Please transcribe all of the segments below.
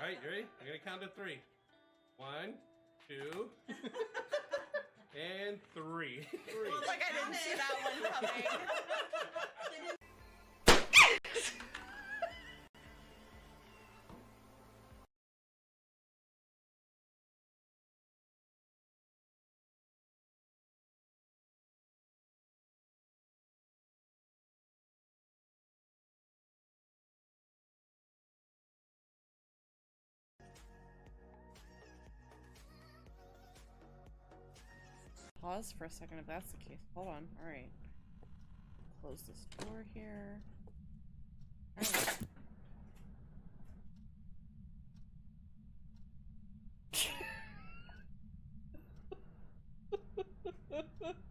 All right, you ready? I'm gonna count to 3. 1, 2, and 3. Well, like I didn't see that one coming. Pause for a second if that's the case. Hold on. Alright. Close this door here.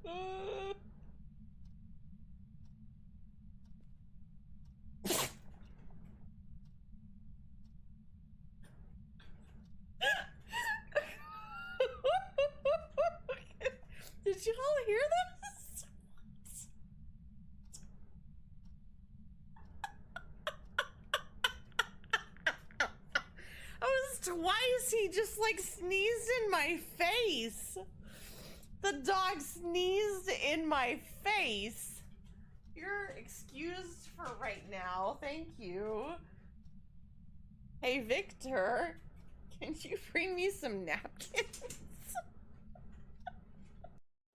Alright. Did you all hear this? Twice he just like sneezed in my face. The dog sneezed in my face. You're excused for right now. Thank you. Hey, Victor, can you bring me some napkins?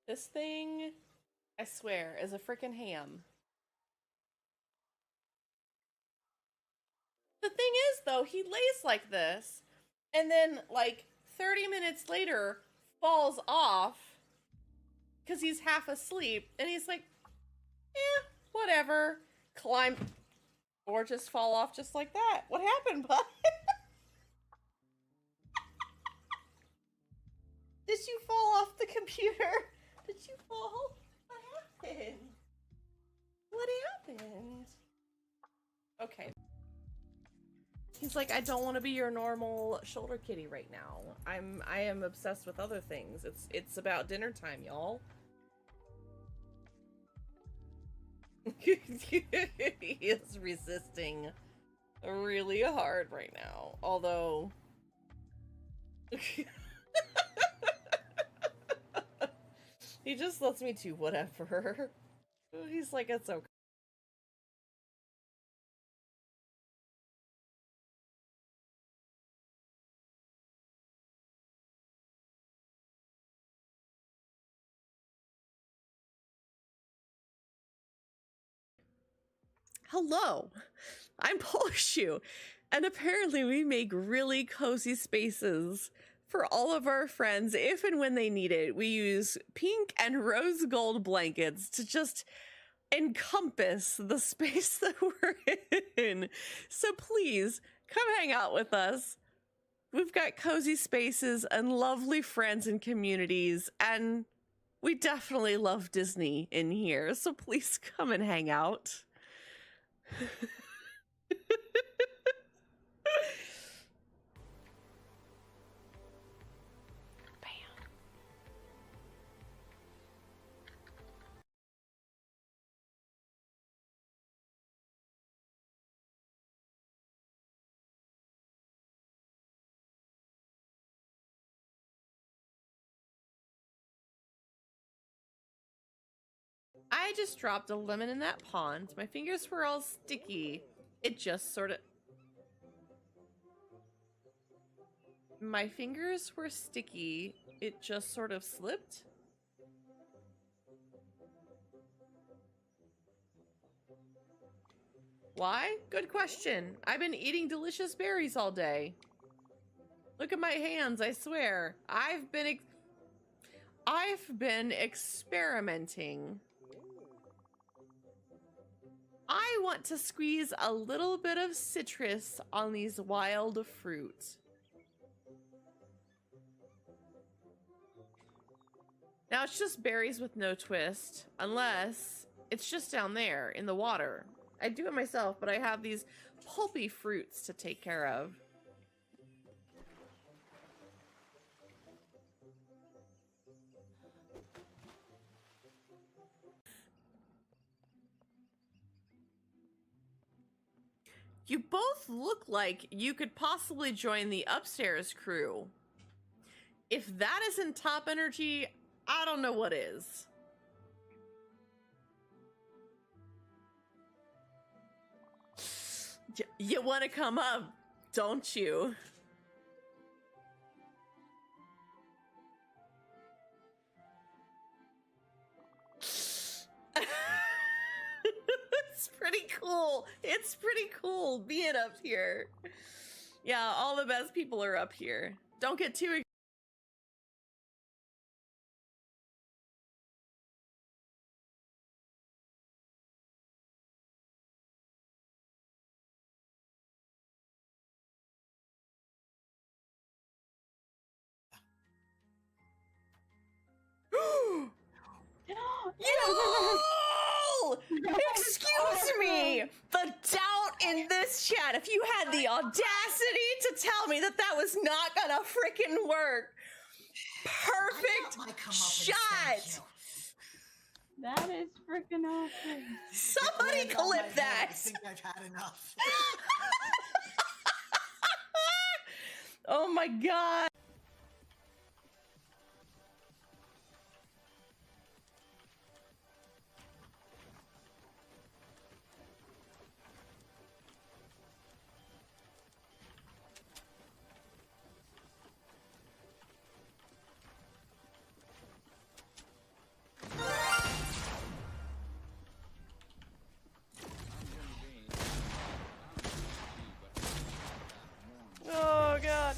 This thing, I swear, is a frickin' ham. The thing is, though, he lays like this, and then, like, 30 minutes later, falls off, because he's half asleep, and he's like, eh, whatever, climb, or just fall off just like that. What happened, bud? Did you fall off the computer? Did you fall? What happened? What happened? Okay. He's like, I don't want to be your normal shoulder kitty right now. I am obsessed with other things. It's about dinner time, y'all. He is resisting really hard right now. Although he just lets me do whatever. He's like, it's okay. Hello, I'm Polishu, and apparently we make really cozy spaces for all of our friends if and when they need it. We use pink and rose gold blankets to just encompass the space that we're in. So please, come hang out with us. We've got cozy spaces and lovely friends and communities, and we definitely love Disney in here, so please come and hang out. I just dropped a lemon in that pond. My fingers were all sticky. It just sort of... My fingers were sticky. It just sort of slipped. Why? Good question. I've been eating delicious berries all day. Look at my hands, I swear. I've been experimenting. I want to squeeze a little bit of citrus on these wild fruit. Now it's just berries with no twist, unless it's just down there in the water. I do it myself, but I have these pulpy fruits to take care of. You both look like you could possibly join the upstairs crew. If that isn't top energy, I don't know what is. You want to come up, don't you? It's pretty cool. It's pretty cool being up here. Yeah, all the best people are up here. Don't get too Yo! Excuse me! The doubt in this chat, if you had the audacity to tell me that that was not gonna freaking work. Perfect shot! That is freaking awesome. Somebody clip that! I think I've had enough. Oh my god! Oh god.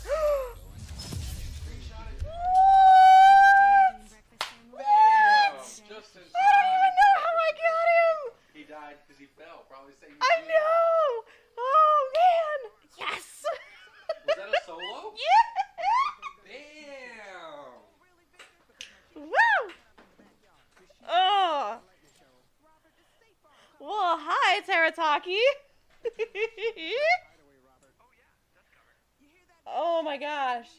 Bam! Just in I don't even know how I got him! He died because he fell. Probably saying. I know! Oh man! Yes! Was that a solo? Yeah! Damn! Woo! Oh! Well, hi, Terataki! Oh my gosh.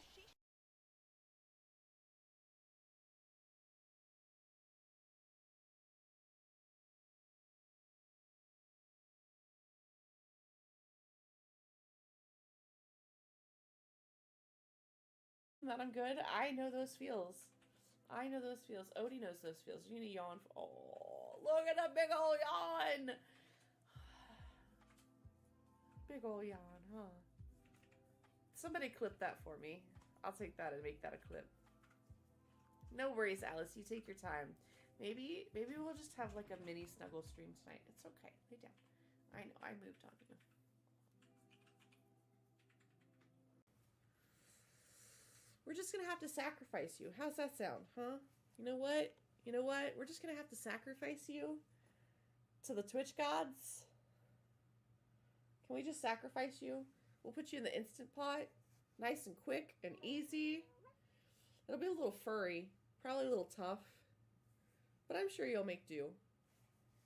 That I'm good. I know those feels. I know those feels. Odie knows those feels. You need to yawn. Oh, look at that big ol' yawn. Big ol' yawn, huh? Somebody clip that for me. I'll take that and make that a clip. No worries, Alice. You take your time. Maybe we'll just have like a mini snuggle stream tonight. It's okay. Lay down. I know. I moved on you. We're just gonna have to sacrifice you. How's that sound, huh? You know what? You know what? We're just gonna have to sacrifice you to the Twitch gods. Can we just sacrifice you? We'll put you in the Instant Pot. Nice and quick and easy. It'll be a little furry. Probably a little tough. But I'm sure you'll make do.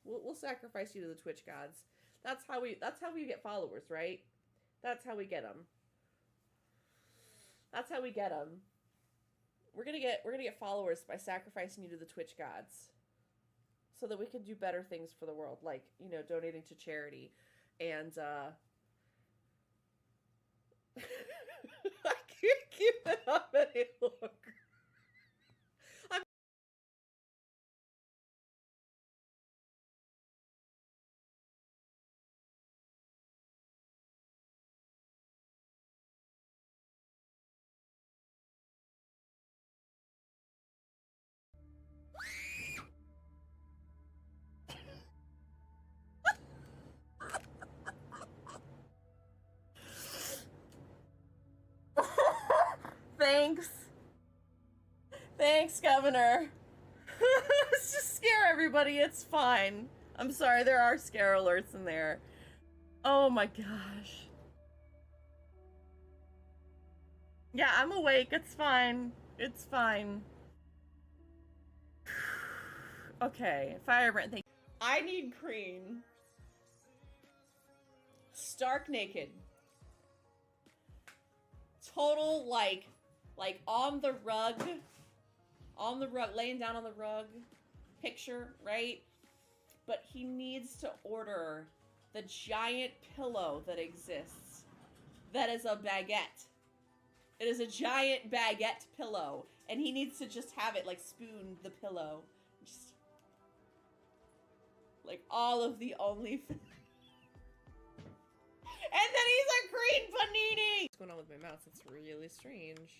We'll sacrifice you to the Twitch gods. That's how we get followers, right? That's how we get them. That's how we get them. We're gonna get followers by sacrificing you to the Twitch gods, so that we can do better things for the world, like, you know, donating to charity, and I can't keep it up any longer. Thanks. Thanks, Governor. Let's just scare everybody. It's fine. I'm sorry, there are scare alerts in there. Oh my gosh. Yeah, I'm awake. It's fine. It's fine. Okay, Firebrand, thank you. I need green. Stark naked. Total, like on the rug, laying down on the rug picture, right? But he needs to order the giant pillow that exists. That is a baguette. It is a giant baguette pillow. And he needs to just have it, like, spoon the pillow. Just, like, all of the only... And then he's a green panini! What's going on with my mouse? It's really strange.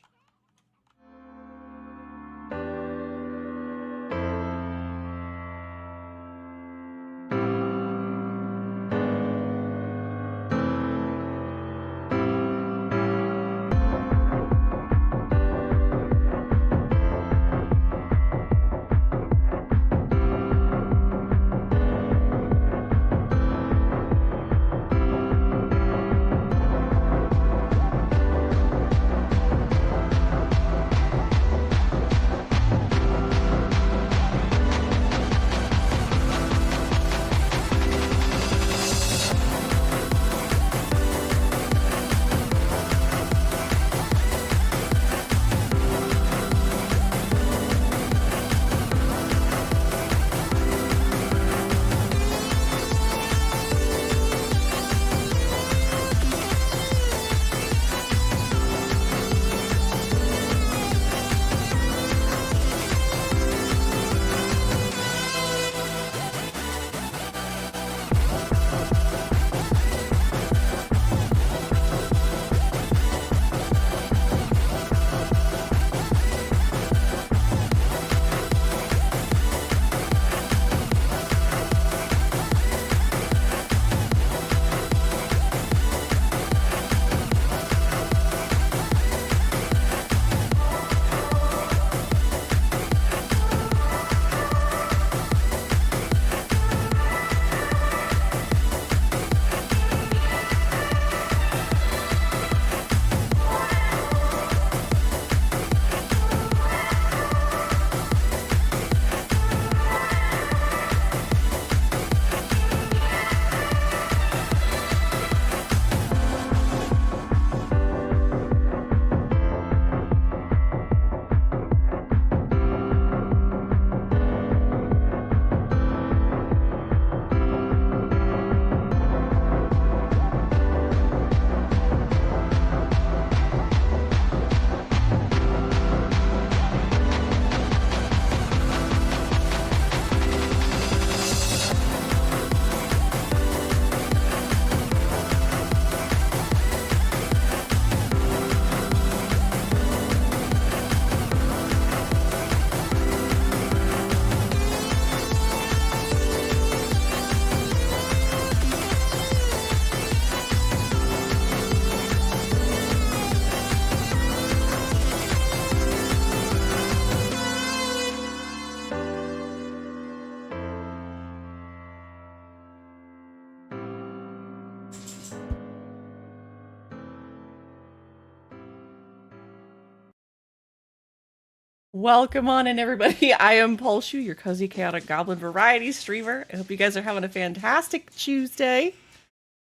Welcome on in, everybody. I am Polshu, your cozy chaotic goblin variety streamer. I hope you guys are having a fantastic Tuesday.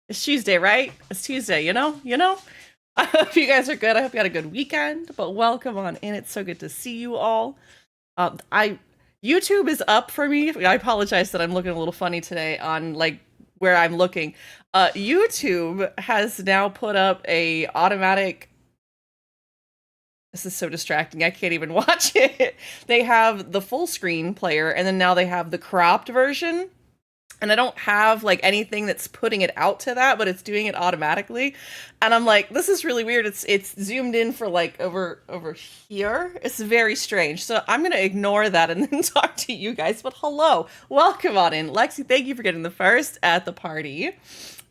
It's Tuesday, right? It's Tuesday, you know? I hope you guys are good. I hope you had a good weekend, but welcome on in. It's so good to see you all. YouTube is up for me. I apologize that I'm looking a little funny today on like where I'm looking. YouTube has now put up a automatic. This is so distracting. I can't even watch it. They have the full screen player, and then now they have the cropped version. And I don't have like anything that's putting it out to that, but it's doing it automatically. And I'm like, this is really weird. It's zoomed in for like over here. It's very strange. So I'm gonna ignore that and then talk to you guys. But hello, welcome on in. Lexi, thank you for getting the first at the party.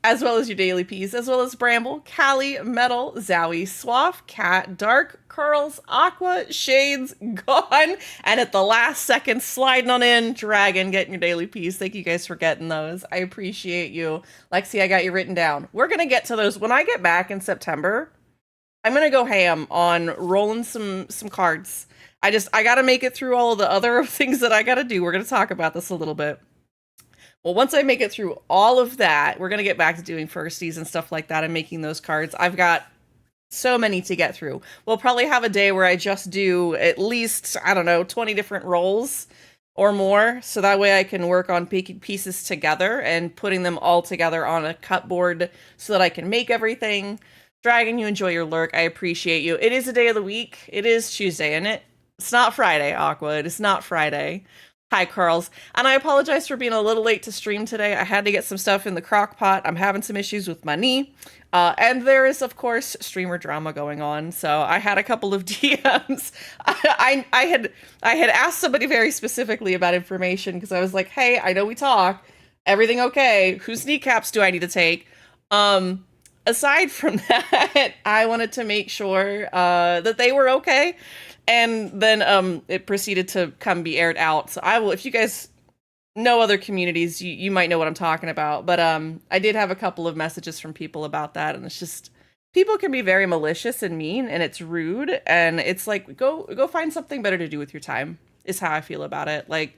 As well as your daily piece, as well as Bramble, Callie, Metal, Zowie, Swaff, Cat, Dark, Curls, Aqua, Shades, Gone, and at the last second, sliding on in, Dragon, getting your daily piece. Thank you guys for getting those. I appreciate you. Lexi, I got you written down. We're going to get to those. When I get back in September, I'm going to go ham on rolling some cards. I got to make it through all of the other things that I got to do. We're going to talk about this a little bit. Well, once I make it through all of that, we're going to get back to doing firsties and stuff like that and making those cards. I've got so many to get through. We'll probably have a day where I just do at least, I don't know, 20 different rolls or more, so that way I can work on pieces together and putting them all together on a cupboard so that I can make everything. Dragon, you enjoy your lurk. I appreciate you. It is a day of the week. It is Tuesday, and it's not Friday, Aqua. It's not Friday. Hi, Carls. And I apologize for being a little late to stream today. I had to get some stuff in the crock pot. I'm having some issues with my knee. And there is, of course, streamer drama going on. So I had a couple of DMs. I had asked somebody very specifically about information because I was like, hey, I know we talk. Everything okay? Whose kneecaps do I need to take? Aside from that, I wanted to make sure that they were okay. And then it proceeded to come be aired out. So I will, if you guys know other communities, you might know what I'm talking about. But I did have a couple of messages from people about that, and it's just people can be very malicious and mean, and it's rude, and it's like go find something better to do with your time is how I feel about it. Like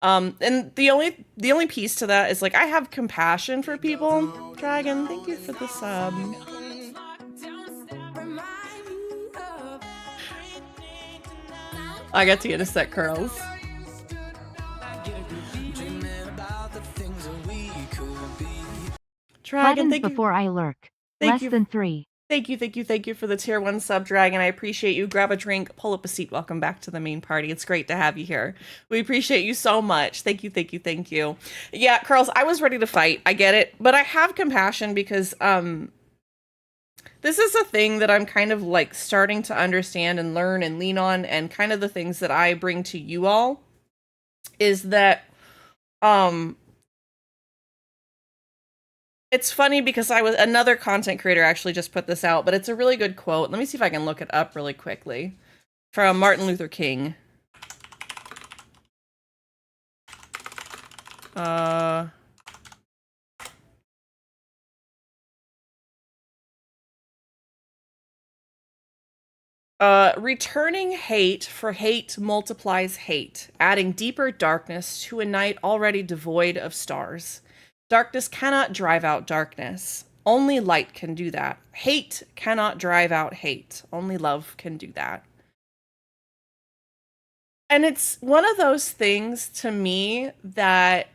and the only piece to that is like I have compassion for people. Dragon, thank you for the sub. I got to get a set curls. Dragon, thank you. Before I lurk. Thank Less than 3. Thank you for the tier 1 sub, Dragon. I appreciate you. Grab a drink, pull up a seat. Welcome back to the main party. It's great to have you here. We appreciate you so much. Thank you. Yeah, Carls, I was ready to fight. I get it. But I have compassion because this is a thing that I'm kind of like starting to understand and learn and lean on, and kind of the things that I bring to you all is that it's funny because another content creator actually just put this out, but it's a really good quote. Let me see if I can look it up really quickly. From Martin Luther King. Returning hate for hate multiplies hate, adding deeper darkness to a night already devoid of stars. Darkness cannot drive out darkness. Only light can do that. Hate cannot drive out hate. Only love can do that. And it's one of those things to me that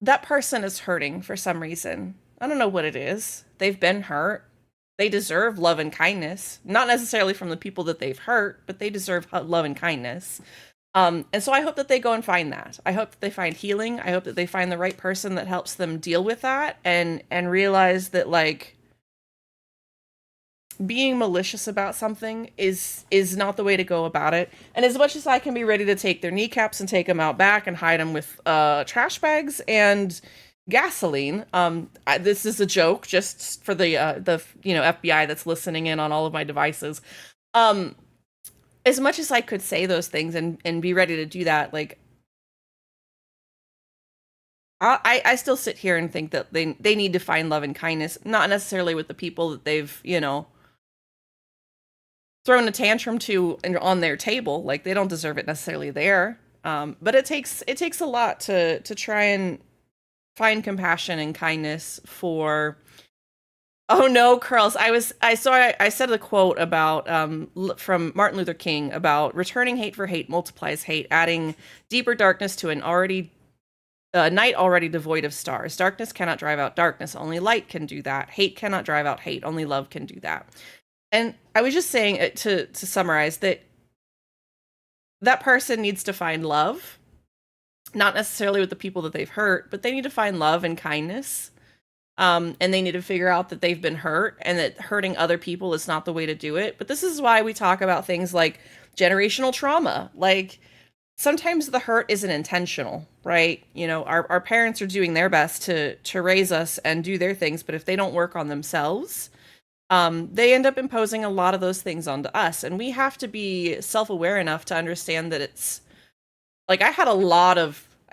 that person is hurting for some reason. I don't know what it is. They've been hurt. They deserve love and kindness. Not necessarily from the people that they've hurt, but they deserve love and kindness. And so I hope that they go and find that. I hope that they find healing. I hope that they find the right person that helps them deal with that and realize that, like, being malicious about something is not the way to go about it. And as much as I can be ready to take their kneecaps and take them out back and hide them with trash bags and gasoline, this is a joke just for the FBI that's listening in on all of my devices. As much as I could say those things and be ready to do that, like, I still sit here and think that they need to find love and kindness, not necessarily with the people that they've, thrown a tantrum to on their table. Like, they don't deserve it necessarily there. But it takes a lot to try and find compassion and kindness for. Oh no, Curls. I said a quote about from Martin Luther King about returning hate for hate multiplies hate, adding deeper darkness to an night already devoid of stars. Darkness cannot drive out darkness. Only light can do that. Hate cannot drive out hate. Only love can do that. And I was just saying it to summarize that person needs to find love, not necessarily with the people that they've hurt, but they need to find love and kindness. And they need to figure out that they've been hurt and that hurting other people is not the way to do it. But this is why we talk about things like generational trauma. Like, sometimes the hurt isn't intentional, right? Our parents are doing their best to raise us and do their things, but if they don't work on themselves, they end up imposing a lot of those things onto us. And we have to be self-aware enough to understand that it's like, I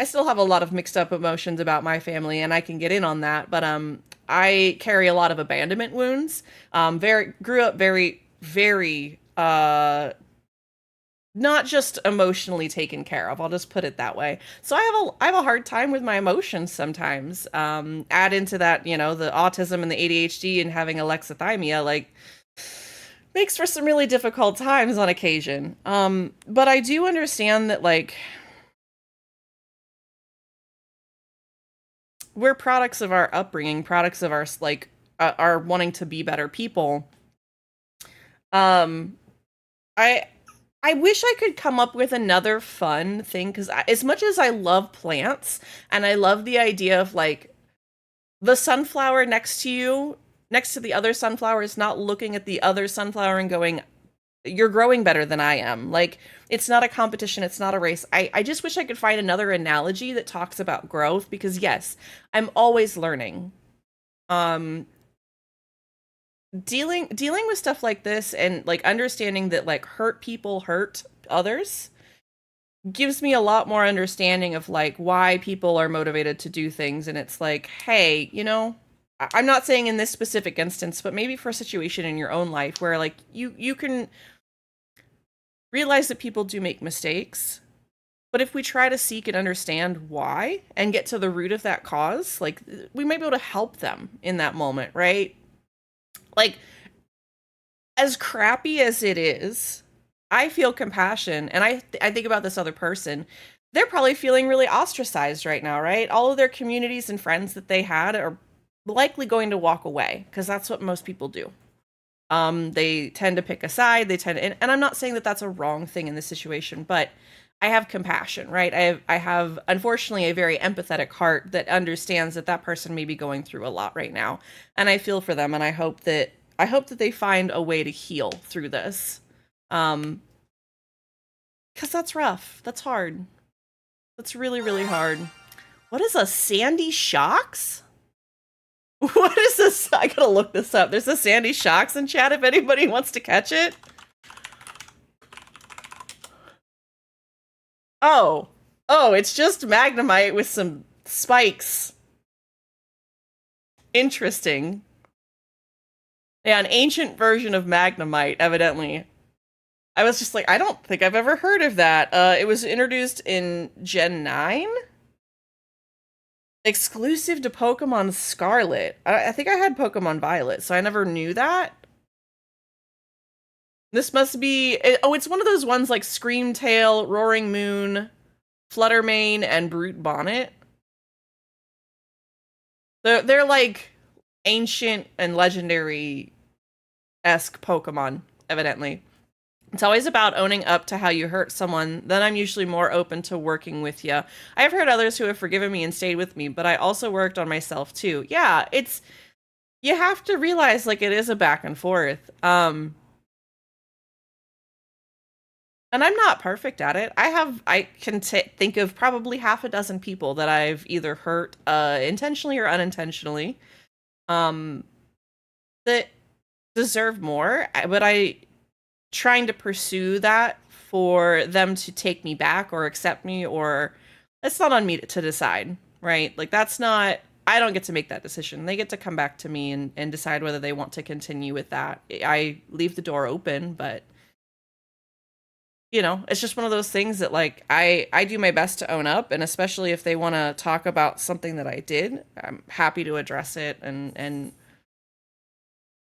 still have a lot of mixed up emotions about my family, and I can get in on that. But I carry a lot of abandonment wounds. Grew up very, very not just emotionally taken care of. I'll just put it that way. So I have a hard time with my emotions sometimes. Add into that, the autism and the ADHD and having alexithymia. Like, makes for some really difficult times on occasion. But I do understand that, like, we're products of our upbringing, products of our, like, our wanting to be better people. I wish I could come up with another fun thing, because as much as I love plants and I love the idea of, like, the sunflower next to you, next to the other sunflower, is not looking at the other sunflower and going, you're growing better than I am. Like, it's not a competition, it's not a race. I just wish I could find another analogy that talks about growth, because yes, I'm always learning. Dealing with stuff like this, and like understanding that, like, hurt people hurt others, gives me a lot more understanding of, like, why people are motivated to do things. And it's like, hey, you know, I'm not saying in this specific instance, but maybe for a situation in your own life where, like, you can realize that people do make mistakes, but if we try to seek and understand why and get to the root of that cause, like, we might be able to help them in that moment, right? Like, as crappy as it is, I feel compassion, and I think about this other person. They're probably feeling really ostracized right now, right? All of their communities and friends that they had are likely going to walk away, because that's what most people do. They tend to pick a side. They tend to, and I'm not saying that that's a wrong thing in this situation, but I have compassion, right? I have unfortunately a very empathetic heart that understands that that person may be going through a lot right now, and I feel for them, and I hope that they find a way to heal through this, because that's rough. That's hard. That's really, really hard. What is a Sandy Shocks? What is this? I gotta look this up. There's a Sandy Shocks in chat if anybody wants to catch it. Oh, it's just Magnemite with some spikes. Interesting. Yeah, an ancient version of Magnemite, evidently. I was just like, I don't think I've ever heard of that. It was introduced in Gen 9? Exclusive to Pokemon Scarlet. I think I had Pokemon Violet, so I never knew that. This must be... Oh, it's one of those ones like Screamtail, Roaring Moon, Fluttermane, and Brute Bonnet. They're like ancient and legendary-esque Pokemon, evidently. It's always about owning up to how you hurt someone. Then I'm usually more open to working with you. I have heard others who have forgiven me and stayed with me, but I also worked on myself too. Yeah, it's... You have to realize, like, it is a back and forth. And I'm not perfect at it. I can think of probably half a dozen people that I've either hurt intentionally or unintentionally, that deserve more, but I trying to pursue that for them to take me back or accept me, or it's not on me to decide, right? Like, that's not, I don't get to make that decision. They get to come back to me and decide whether they want to continue with that. I leave the door open, but you know, it's just one of those things that, like, I do my best to own up, and especially if they want to talk about something that I did, I'm happy to address it, and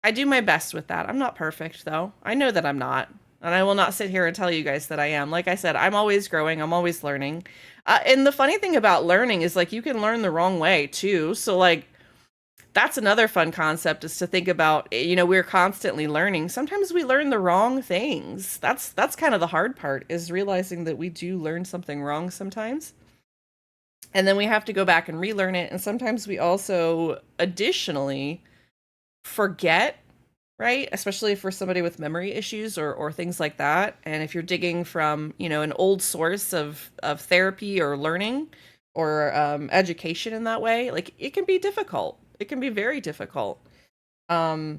I do my best with that. I'm not perfect, though. I know that I'm not, and I will not sit here and tell you guys that I am. Like I said, I'm always growing, I'm always learning, and the funny thing about learning is, like, you can learn the wrong way, too, so, like, that's another fun concept, is to think about, you know, we're constantly learning. Sometimes we learn the wrong things. That's kind of the hard part, is realizing that we do learn something wrong sometimes. And then we have to go back and relearn it. And sometimes we also additionally forget, right? Especially for somebody with memory issues or things like that. And if you're digging from, you know, an old source of therapy or learning or education in that way, like, it can be difficult. It can be very difficult. I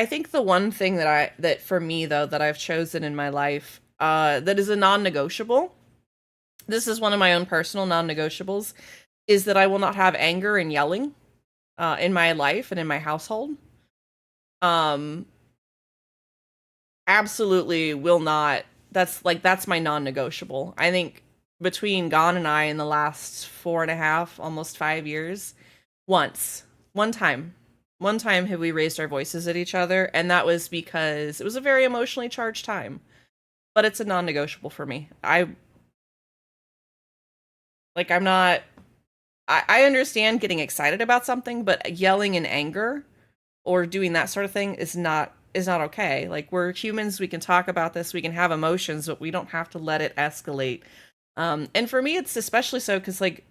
think the one thing that for me, though, that I've chosen in my life, that is a non-negotiable, this is one of my own personal non-negotiables, is that I will not have anger and yelling in my life and in my household. Absolutely will not. That's my non-negotiable. I think between Gon and I in the last 4.5, almost 5 years, once One time. One time have we raised our voices at each other, and that was because it was a very emotionally charged time. But it's a non-negotiable for me. I'm not... I understand getting excited about something, but yelling in anger or doing that sort of thing is not okay. Like, we're humans, we can talk about this, we can have emotions, but we don't have to let it escalate. And for me, it's especially so because, like,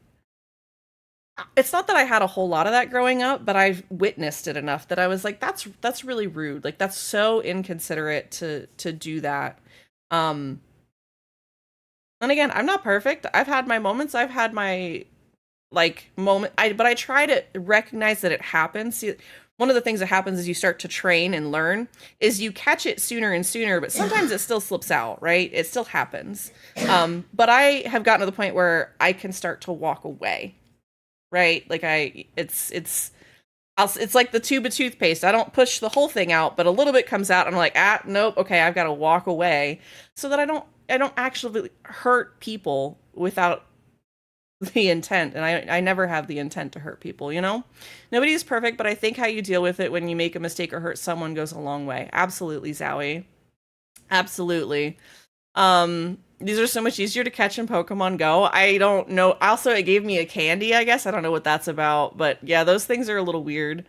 it's not that I had a whole lot of that growing up, but I've witnessed it enough that I was like, that's really rude. Like, that's so inconsiderate to do that. And again, I'm not perfect. I've had my moments. I've had my moment. But I try to recognize that it happens. See, one of the things that happens as you start to train and learn is you catch it sooner and sooner, but sometimes it still slips out, right? It still happens. But I have gotten to the point where I can start to walk away, right? Like it's like the tube of toothpaste. I don't push the whole thing out, but a little bit comes out. And I'm like, nope. Okay. I've got to walk away so that I don't actually hurt people without the intent. And I never have the intent to hurt people, you know? Nobody is perfect, but I think how you deal with it when you make a mistake or hurt someone goes a long way. Absolutely, Zowie. Absolutely. These are so much easier to catch in Pokemon Go. I don't know. Also, it gave me a candy, I guess. I don't know what that's about, but yeah, those things are a little weird.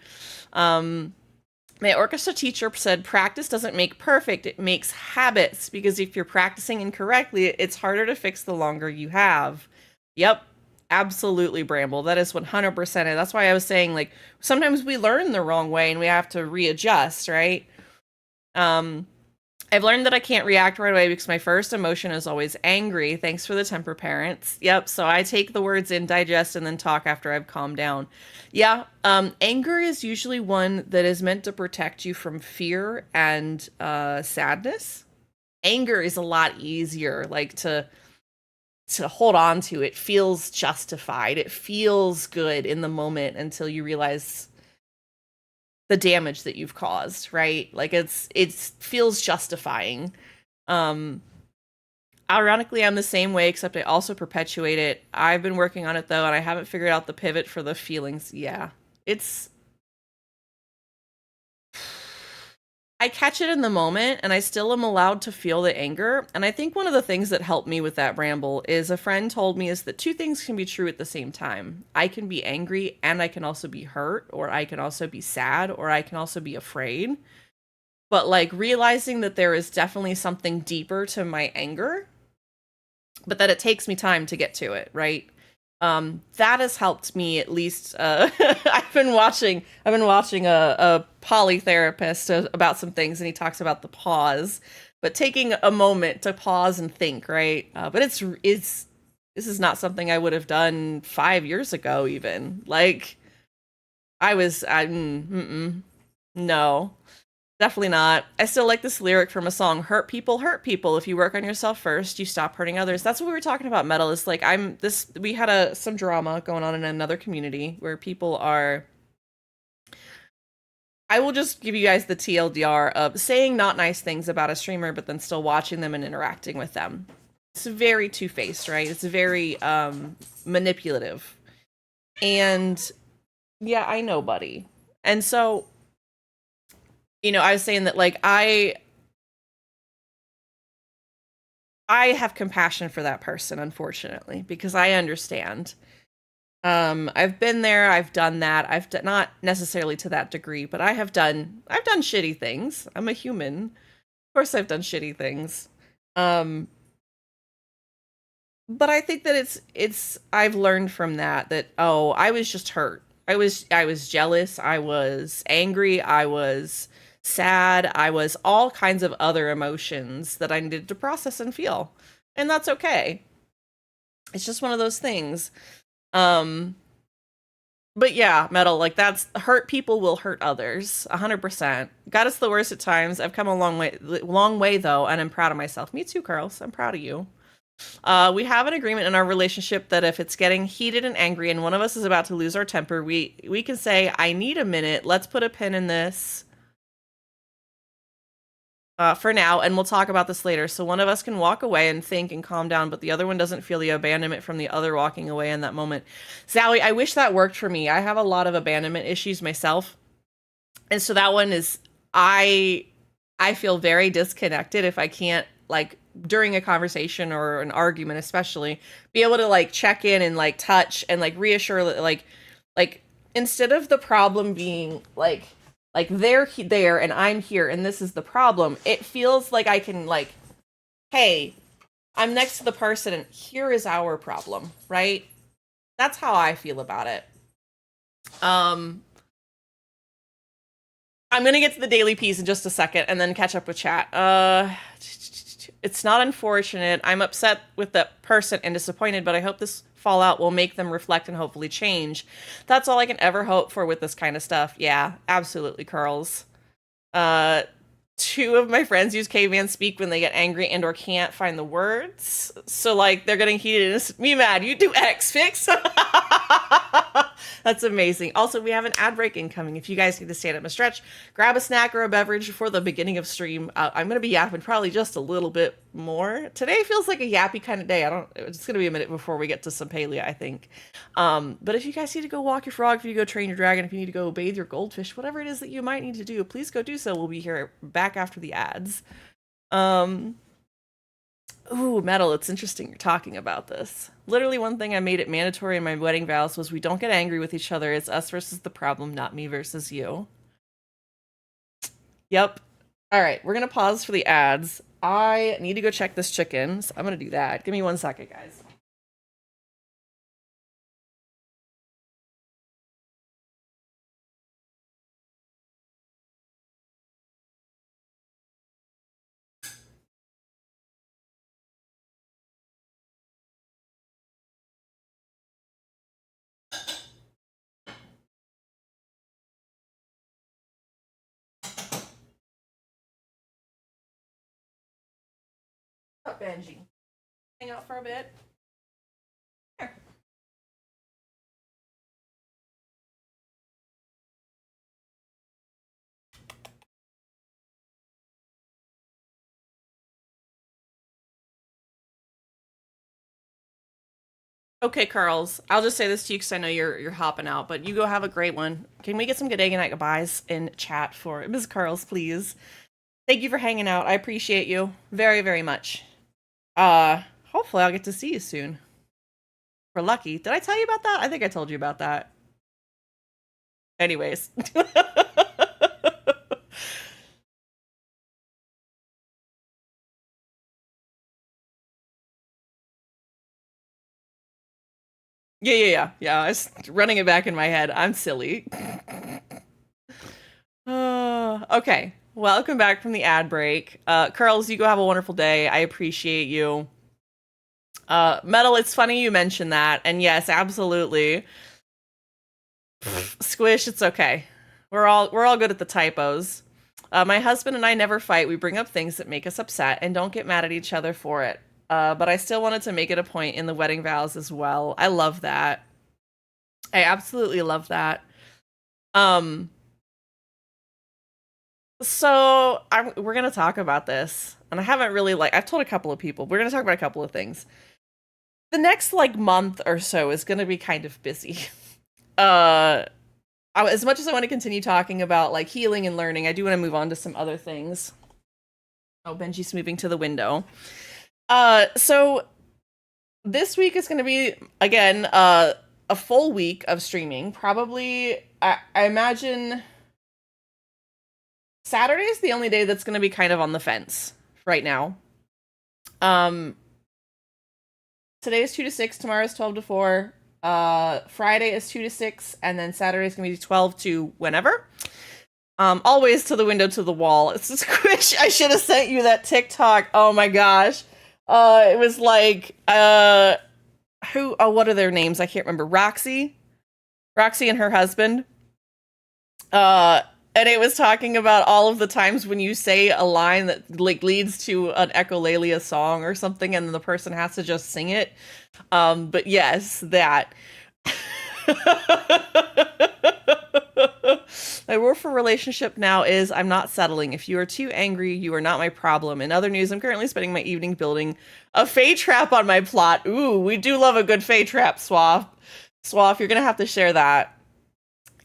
My orchestra teacher said practice doesn't make perfect, it makes habits, because if you're practicing incorrectly, it's harder to fix the longer you have. Yep, absolutely, Bramble. That is 100%. And that's why I was saying, like, sometimes we learn the wrong way and we have to readjust, right? I've learned that I can't react right away because my first emotion is always angry. Thanks for the temper, parents. Yep, so I take the words in, digest, and then talk after I've calmed down. Yeah, anger is usually one that is meant to protect you from fear and sadness. Anger is a lot easier, like, to hold on to. It feels justified. It feels good in the moment until you realize the damage that you've caused, right? Like, it feels justifying. Ironically, I'm the same way, except I also perpetuate it. I've been working on it though, and I haven't figured out the pivot for the feelings. Yeah, I catch it in the moment, and I still am allowed to feel the anger. And I think one of the things that helped me with that, Bramble, is a friend told me is that two things can be true at the same time. I can be angry, and I can also be hurt, or I can also be sad, or I can also be afraid. But, like, realizing that there is definitely something deeper to my anger, but that it takes me time to get to it, right? That has helped me at least. I've been watching a poly therapist about some things, and he talks about the pause, but taking a moment to pause and think, right? But this is not something I would have done 5 years ago, even. Like, no. Definitely not. I still like this lyric from a song, hurt people. If you work on yourself first, you stop hurting others. That's what we were talking about, Metal. It's like, we had some drama going on in another community where people are, I will just give you guys the TLDR of saying not nice things about a streamer, but then still watching them and interacting with them. It's very two-faced, right? It's very manipulative. And yeah, I know, buddy. And so, you know, I was saying that, like, I have compassion for that person, unfortunately, because I understand. I've been there, I've done that. Not necessarily to that degree, but I've done shitty things. I'm a human. Of course I've done shitty things. But I think that I've learned from that, oh, I was just hurt. I was jealous, I was angry, I was sad, I was all kinds of other emotions that I needed to process and feel. And that's okay. It's just one of those things. But yeah, Metal, like, that's hurt people will hurt others 100%. God is the worst at times. I've come a long way though, and I'm proud of myself. Me too, Carlos. I'm proud of you. We have an agreement in our relationship that if it's getting heated and angry and one of us is about to lose our temper, we can say, I need a minute. Let's put a pin in this. for now, and we'll talk about this later. So one of us can walk away and think and calm down, but the other one doesn't feel the abandonment from the other walking away in that moment. Zowie, I wish that worked for me. I have a lot of abandonment issues myself. And so that one is, I feel very disconnected if I can't, like, during a conversation or an argument especially, be able to, like, check in and, like, touch and, like, reassure that, like instead of the problem being like they're there and I'm here and this is the problem, it feels like I can, like, hey, I'm next to the person and here is our problem, right? That's how I feel about it. I'm gonna get to the daily piece in just a second and then catch up with chat. It's not unfortunate. I'm upset with that person and disappointed, but I hope this fallout will make them reflect and hopefully change. That's all I can ever hope for with this kind of stuff. Yeah, absolutely, Curls. 2 of my friends use caveman speak when they get angry and or can't find the words. So, like, they're getting heated and me mad. You do X fix. That's amazing. Also, we have an ad break incoming. If you guys need to stand up and stretch, grab a snack or a beverage before the beginning of stream. I'm going to be yapping probably just a little bit more. Today feels like a yappy kind of day. It's going to be a minute before we get to some Palia, I think. But if you guys need to go walk your frog, if you need to go train your dragon, if you need to go bathe your goldfish, whatever it is that you might need to do, please go do so. We'll be here back after the ads. Ooh, Metal, it's interesting you're talking about this. Literally one thing I made it mandatory in my wedding vows was we don't get angry with each other. It's us versus the problem, not me versus you. Yep. All right, we're going to pause for the ads. I need to go check this chicken, so I'm going to do that. Give me 1 second, guys. What's up, Benji? Hang out for a bit. Here. Okay, Carls, I'll just say this to you because I know you're hopping out, but you go have a great one. Can we get some good egg and night goodbyes in chat for Ms. Carls, please? Thank you for hanging out. I appreciate you very, very much. Hopefully I'll get to see you soon. We're lucky. Did I tell you about that? I think I told you about that. Anyways. Yeah. I was running it back in my head. I'm silly. Okay. Welcome back from the ad break. Curls, you go have a wonderful day. I appreciate you. Metal, it's funny you mentioned that. And yes, absolutely. Squish, it's okay. We're all good at the typos. My husband and I never fight. We bring up things that make us upset and don't get mad at each other for it. But I still wanted to make it a point in the wedding vows as well. I love that. I absolutely love that. So we're going to talk about this. And I haven't really, I've told a couple of people. We're going to talk about a couple of things. The next, month or so is going to be kind of busy. As much as I want to continue talking about, healing and learning, I do want to move on to some other things. Oh, Benji's moving to the window. So this week is going to be, again, a full week of streaming. Probably, I imagine Saturday is the only day that's going to be kind of on the fence right now. Today is 2 to 6, tomorrow is 12 to 4. Friday is 2 to 6, and then Saturday is going to be 12 to whenever. Always to the window, to the wall. It's a squish. I should have sent you that TikTok. Oh my gosh. It was what are their names? I can't remember. Roxy and her husband. And it was talking about all of the times when you say a line that leads to an echolalia song or something, and then the person has to just sing it. But yes, that. My rule for relationship now is I'm not settling. If you are too angry, you are not my problem. In other news, I'm currently spending my evening building a Fae trap on my plot. Ooh, we do love a good Fae trap, Swaff. Swaff, you're gonna have to share that.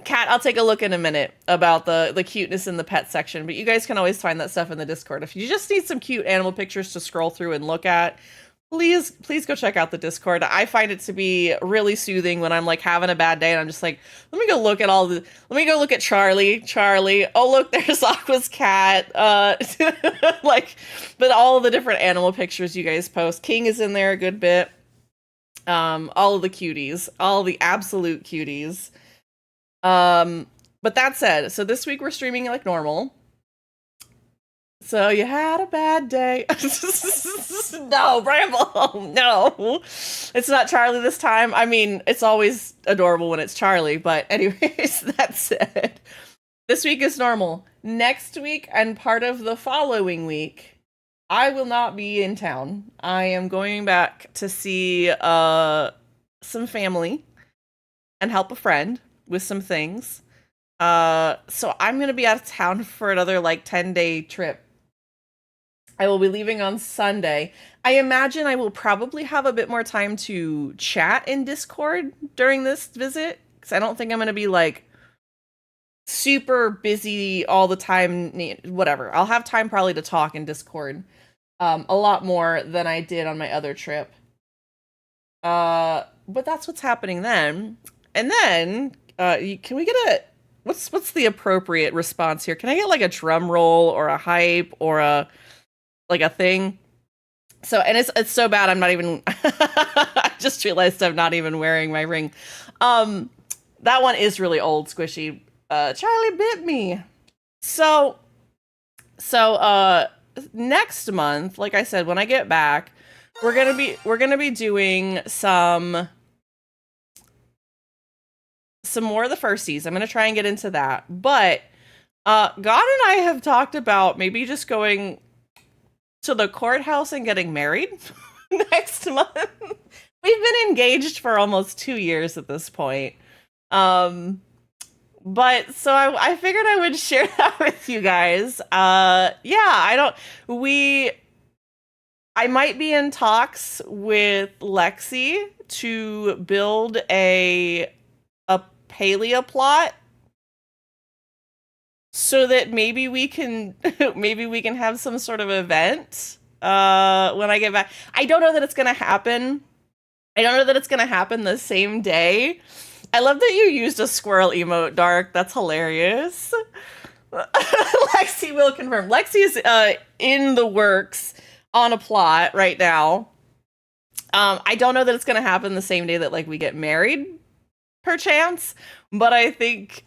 Kat, I'll take a look in a minute about the cuteness in the pet section, but you guys can always find that stuff in the Discord. If you just need some cute animal pictures to scroll through and look at, please go check out the Discord. I find it to be really soothing when I'm like having a bad day and I'm just like, let me go look at Charlie. Oh, look, there's Aqua's cat. Like, but all the different animal pictures you guys post. King is in there a good bit. All of the cuties, all the absolute cuties. But that said, so this week we're streaming like normal. So you had a bad day. No, Bramble, no. It's not Charlie this time. I mean, it's always adorable when it's Charlie, but anyways, that said, this week is normal. Next week and part of the following week, I will not be in town. I am going back to see some family and help a friend with some things. So I'm gonna be out of town for another like 10-day trip. I will be leaving on Sunday. I imagine I will probably have a bit more time to chat in Discord during this visit, because I don't think I'm gonna be like super busy all the time. Whatever, I'll have time probably to talk in Discord a lot more than I did on my other trip. But that's what's happening then. And then can we get a what's the appropriate response here? Can I get like a drum roll or a hype or a thing? So, and it's so bad I'm not even I just realized I'm not even wearing my ring. That one is really old, Squishy. Charlie bit me. So next month, like I said, when I get back, we're gonna be doing some more of the firsties. I'm gonna try and get into that. But God and I have talked about maybe just going to the courthouse and getting married next month. We've been engaged for almost 2 years at this point. But so I figured I would share that with you guys. Yeah, I might be in talks with Lexi to build a Palia plot so that maybe we can have some sort of event when I get back. I don't know that it's gonna happen. I don't know that it's gonna happen the same day. I love that you used a squirrel emote, Dark. That's hilarious. Lexi will confirm. Lexi is in the works on a plot right now. I don't know that it's gonna happen the same day that like we get married, perchance, but I think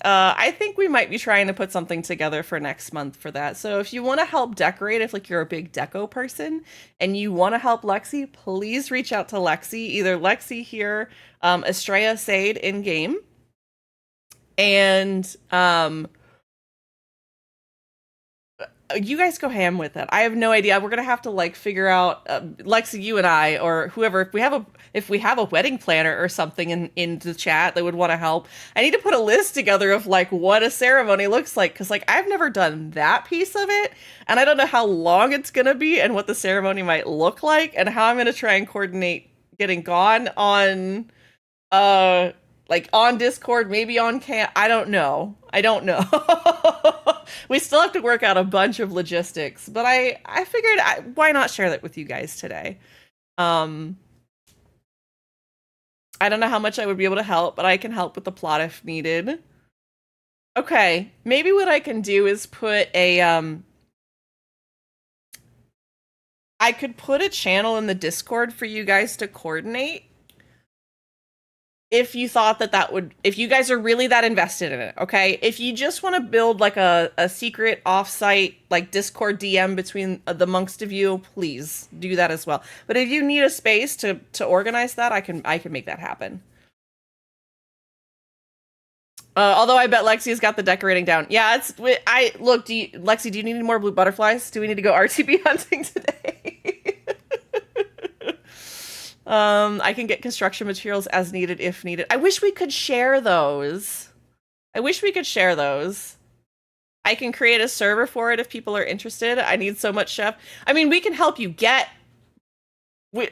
we might be trying to put something together for next month for that. So if you want to help decorate, if like you're a big deco person and you want to help Lexi, please reach out to Lexi, either Lexi here, Estrella Sade in game, and you guys go ham with it. I have no idea. We're gonna have to like figure out Lexi, you and I, or whoever, if we have a wedding planner or something in the chat that would want to help. I need to put a list together of like what a ceremony looks like, because like I've never done that piece of it, and I don't know how long it's gonna be and what the ceremony might look like, and how I'm gonna try and coordinate getting gone on like on Discord, maybe on I don't know. We still have to work out a bunch of logistics, but I figured why not share that with you guys today. I don't know how much I would be able to help, but I can help with the plot if needed. Okay, maybe what I can do is put a I could put a channel in the Discord for you guys to coordinate. If you thought that would, if you guys are really that invested in it, okay? If you just want to build like a secret offsite, like Discord DM between the amongst of you, please do that as well. But if you need a space to organize that, I can make that happen. Although I bet Lexi's got the decorating down. Yeah, look, Lexi, do you need any more blue butterflies? Do we need to go RTB hunting today? I can get construction materials as needed if needed. I wish we could share those. I can create a server for it if people are interested. I need so much chef. I mean, we can help you get...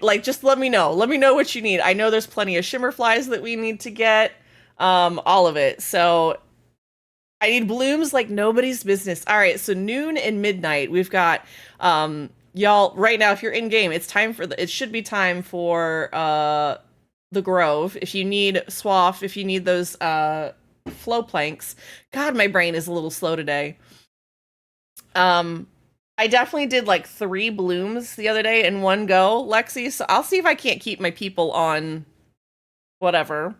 like, just let me know. Let me know what you need. I know there's plenty of shimmer flies that we need to get. All of it. So I need blooms like nobody's business. All right, so noon and midnight. We've got... y'all, right now, if you're in game, it's time for it should be time for the Grove. If you need Swaff, if you need those flow planks. God, my brain is a little slow today. I definitely did like 3 blooms the other day in one go, Lexi. So I'll see if I can't keep my people on whatever.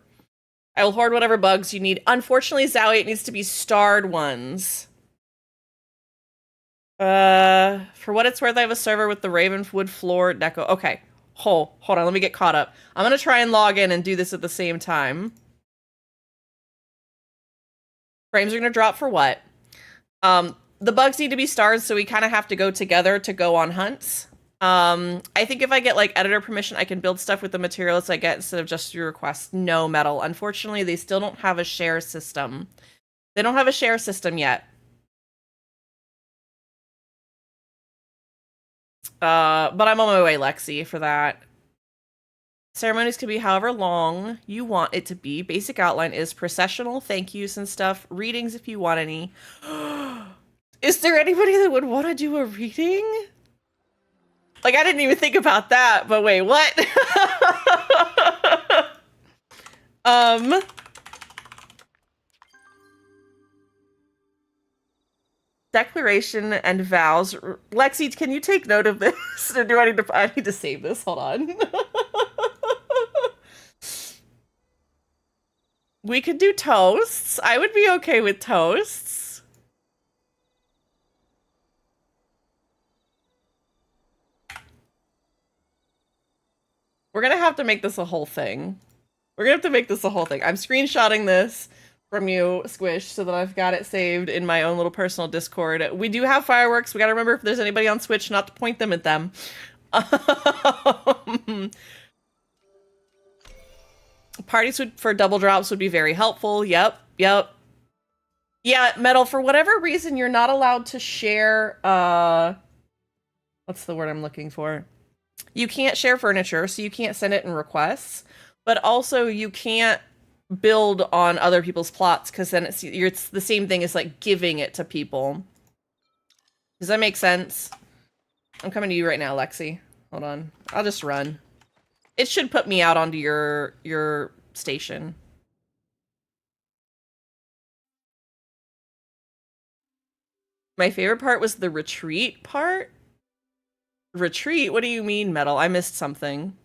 I will hoard whatever bugs you need. Unfortunately, Zowie, it needs to be starred ones. For what it's worth, I have a server with the Ravenwood floor deco. Okay. Hold on, let me get caught up. I'm gonna try and log in and do this at the same time. Frames are gonna drop for what? The bugs need to be starred, so we kind of have to go together to go on hunts. I think if I get like editor permission, I can build stuff with the materials I get instead of just through requests. No, Metal. Unfortunately, they still don't have a share system. They don't have a share system yet. But I'm on my way, Lexi, for that. Ceremonies can be however long you want it to be. Basic outline is processional, thank yous and stuff. Readings if you want any. Is there anybody that would want to do a reading? Like, I didn't even think about that, but wait, what? Declaration and vows. Lexi, can you take note of this? Or do I need to save this? Hold on. We could do toasts. I would be okay with toasts. We're gonna have to make this a whole thing. We're gonna have to make this a whole thing. I'm screenshotting this from you, Squish, so that I've got it saved in my own little personal Discord. We do have fireworks. We gotta remember if there's anybody on Switch not to point them at them. Parties for double drops would be very helpful. Yep. Yeah, Metal, for whatever reason, you're not allowed to share, what's the word I'm looking for? You can't share furniture, so you can't send it in requests, but also you can't build on other people's plots, because then it's the same thing as like giving it to people. Does that make sense? I'm coming to you right now, Lexi. Hold on. I'll just run. It should put me out onto your station. My favorite part was the retreat part. Retreat? What do you mean, Metal? I missed something.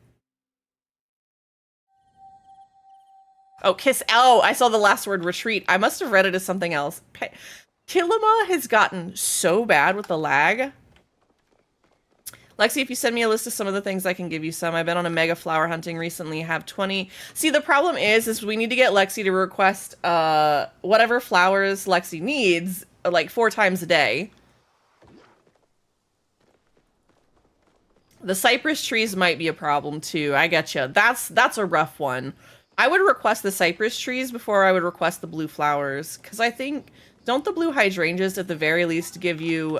Oh, kiss. Oh, I saw the last word, retreat. I must have read it as something else. Kilima has gotten so bad with the lag. Lexi, if you send me a list of some of the things, I can give you some. I've been on a mega flower hunting recently. Have 20. See, the problem is we need to get Lexi to request whatever flowers Lexi needs, like 4 times a day. The cypress trees might be a problem too. I getcha. That's a rough one. I would request the cypress trees before I would request the blue flowers, because I think, don't the blue hydrangeas at the very least give you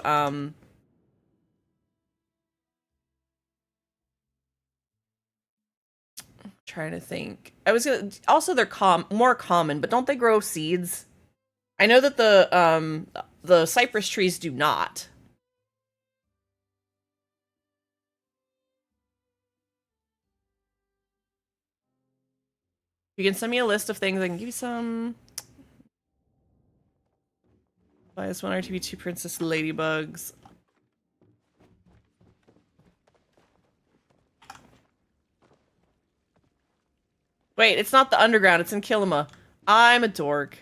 trying to think. I was gonna also they're more common, but don't they grow seeds? I know that the cypress trees do not. You can send me a list of things. I can give you some. Buy this one RTV 2 Princess Ladybugs. Wait, it's not the underground. It's in Kilima. I'm a dork.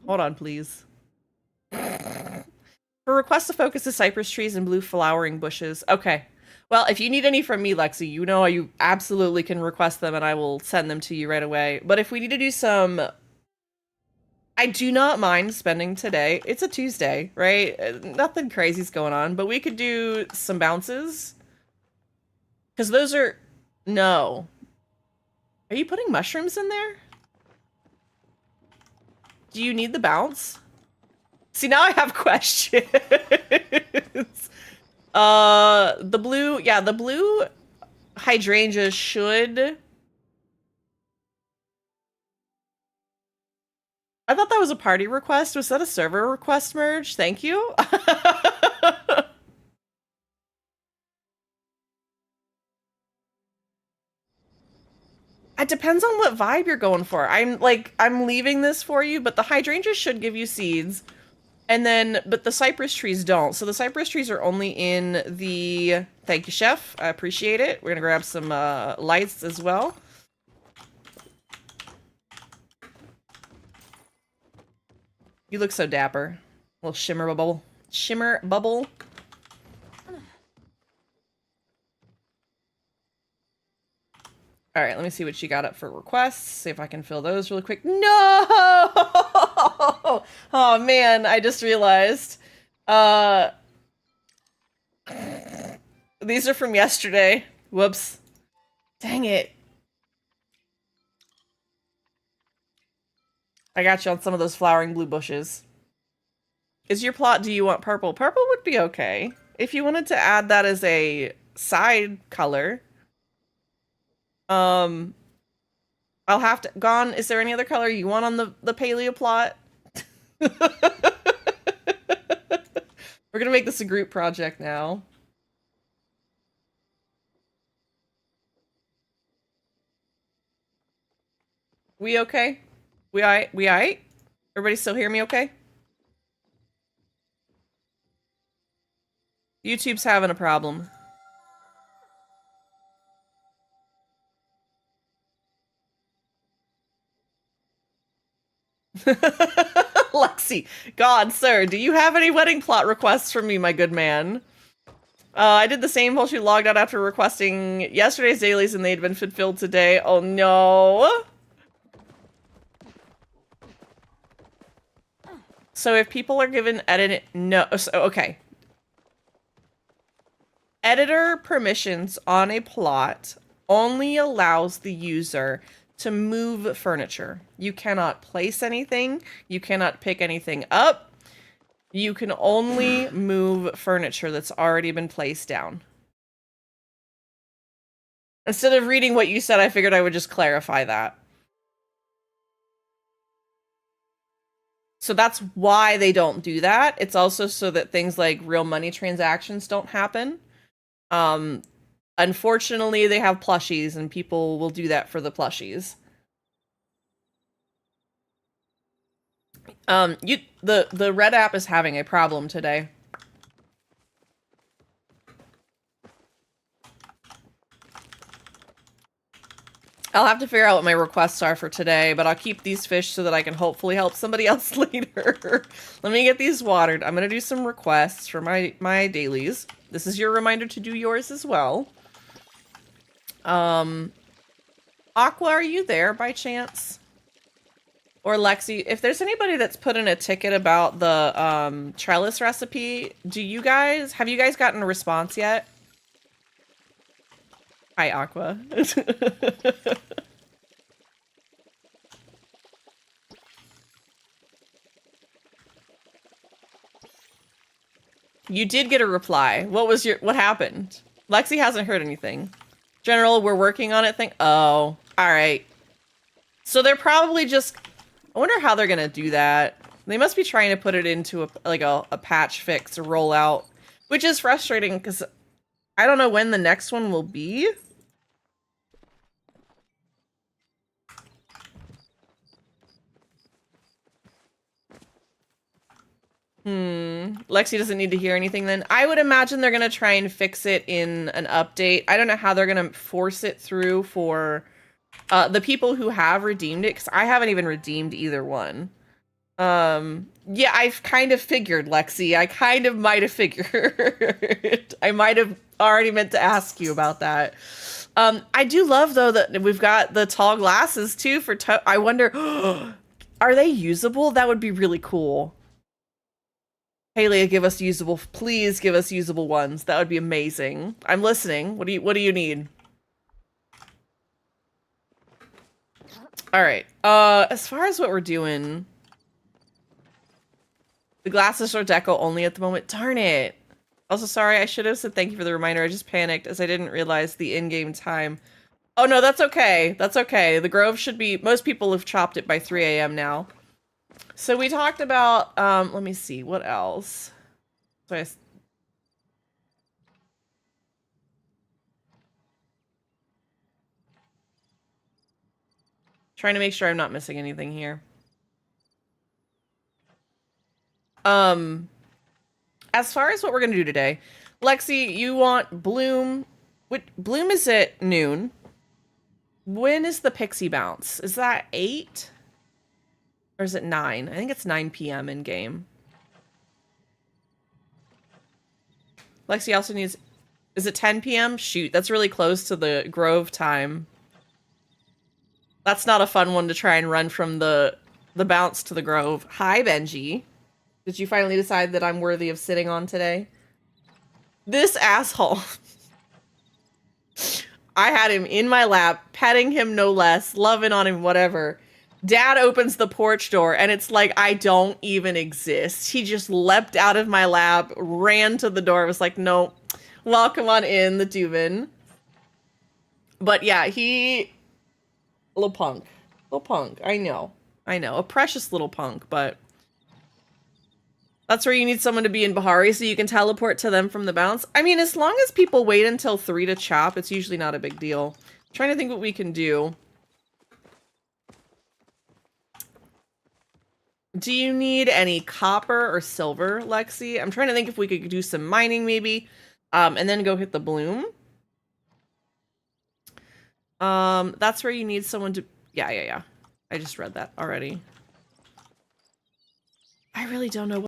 Hold on, please. For request to focus the cypress trees and blue flowering bushes. Okay. Well, if you need any from me, Lexi, you know you absolutely can request them and I will send them to you right away. But if we need to do some... I do not mind spending today. It's a Tuesday, right? Nothing crazy's going on, but we could do some bounces. Because those are... No. Are you putting mushrooms in there? Do you need the bounce? See, now I have questions. The blue, yeah, the blue hydrangea should... I thought that was a party request. Was that a server request merge? Thank you. It depends on what vibe you're going for. I'm leaving this for you, but the hydrangeas should give you seeds. And then, but the cypress trees don't. So the cypress trees are only in the... Thank you, chef. I appreciate it. We're gonna grab some lights as well. You look so dapper. Little shimmer bubble. Shimmer bubble. All right, let me see what you got up for requests. See if I can fill those really quick. No! Oh man, I just realized. These are from yesterday. Whoops. Dang it. I got you on some of those flowering blue bushes. Is your plot, do you want purple? Purple would be okay. If you wanted to add that as a side color. I'll have to... Gone, is there any other color you want on the Palia plot? We're gonna make this a group project now. We okay? We aight? We aight? Everybody still hear me okay? YouTube's having a problem. Lexi, God, sir, do you have any wedding plot requests from me, my good man? I did the same while she logged out after requesting yesterday's dailies and they'd been fulfilled today. Oh no. So if people are given edit, no, so, okay. Editor permissions on a plot only allows the user to move furniture. You cannot place anything. You cannot pick anything up. You can only move furniture that's already been placed down. Instead of reading what you said, I figured I would just clarify that. So that's why they don't do that. It's also so that things like real money transactions don't happen. Unfortunately, they have plushies and people will do that for the plushies. The red app is having a problem today. I'll have to figure out what my requests are for today, but I'll keep these fish so that I can hopefully help somebody else later. Let me get these watered. I'm gonna do some requests for my dailies. This is your reminder to do yours as well. Aqua, are you there by chance? Or Lexi, if there's anybody that's put in a ticket about the trellis recipe, have you guys gotten a response yet? Hi, Aqua. You did get a reply. What happened? Lexi hasn't heard anything. General, we're working on it thing. Oh, all right. So they're probably just, I wonder how they're going to do that. They must be trying to put it into a patch fix or rollout, which is frustrating because I don't know when the next one will be. Lexi doesn't need to hear anything then. I would imagine they're going to try and fix it in an update. I don't know how they're going to force it through for the people who have redeemed it, because I haven't even redeemed either one. Yeah, I've kind of figured, Lexi. I kind of might have figured. I might have already meant to ask you about that. I do love, though, that we've got the tall glasses, too, for I wonder, are they usable? That would be really cool. Palia, give us usable, please give us usable ones. That would be amazing. I'm listening. What do you need? All right. As far as what we're doing, The glasses are deco only at the moment. Darn it. Also, sorry, I should have said thank you for the reminder. I just panicked as I didn't realize the in-game time. Oh, no, that's okay. That's okay. The Grove should be... Most people have chopped it by 3 a.m. now. So we talked about... let me see. What else? So I... Trying to make sure I'm not missing anything here. As far as what we're going to do today, Lexi, you want Bloom... Bloom is at noon. When is the Pixie Bounce? Is that 8? Or is it 9? I think it's 9 p.m. in game. Lexi also needs... Is it 10 p.m.? Shoot, that's really close to the Grove time. That's not a fun one to try and run from the bounce to the Grove. Hi, Benji. Did you finally decide that I'm worthy of sitting on today? This asshole. I had him in my lap, petting him no less, loving on him, whatever. Dad opens the porch door, and it's like I don't even exist. He just leapt out of my lap, ran to the door, was like, no, welcome on in, the Dubin. But yeah, he... Little punk. Little punk. I know. I know. A precious little punk, but... That's where you need someone to be in Bahari so you can teleport to them from the bounce. I mean, as long as people wait until 3 to chop, it's usually not a big deal. I'm trying to think what we can do. Do you need any copper or silver, Lexi? I'm trying to think if we could do some mining, maybe. And then go hit the Bloom. That's where you need someone to... Yeah. I just read that already. I really don't know what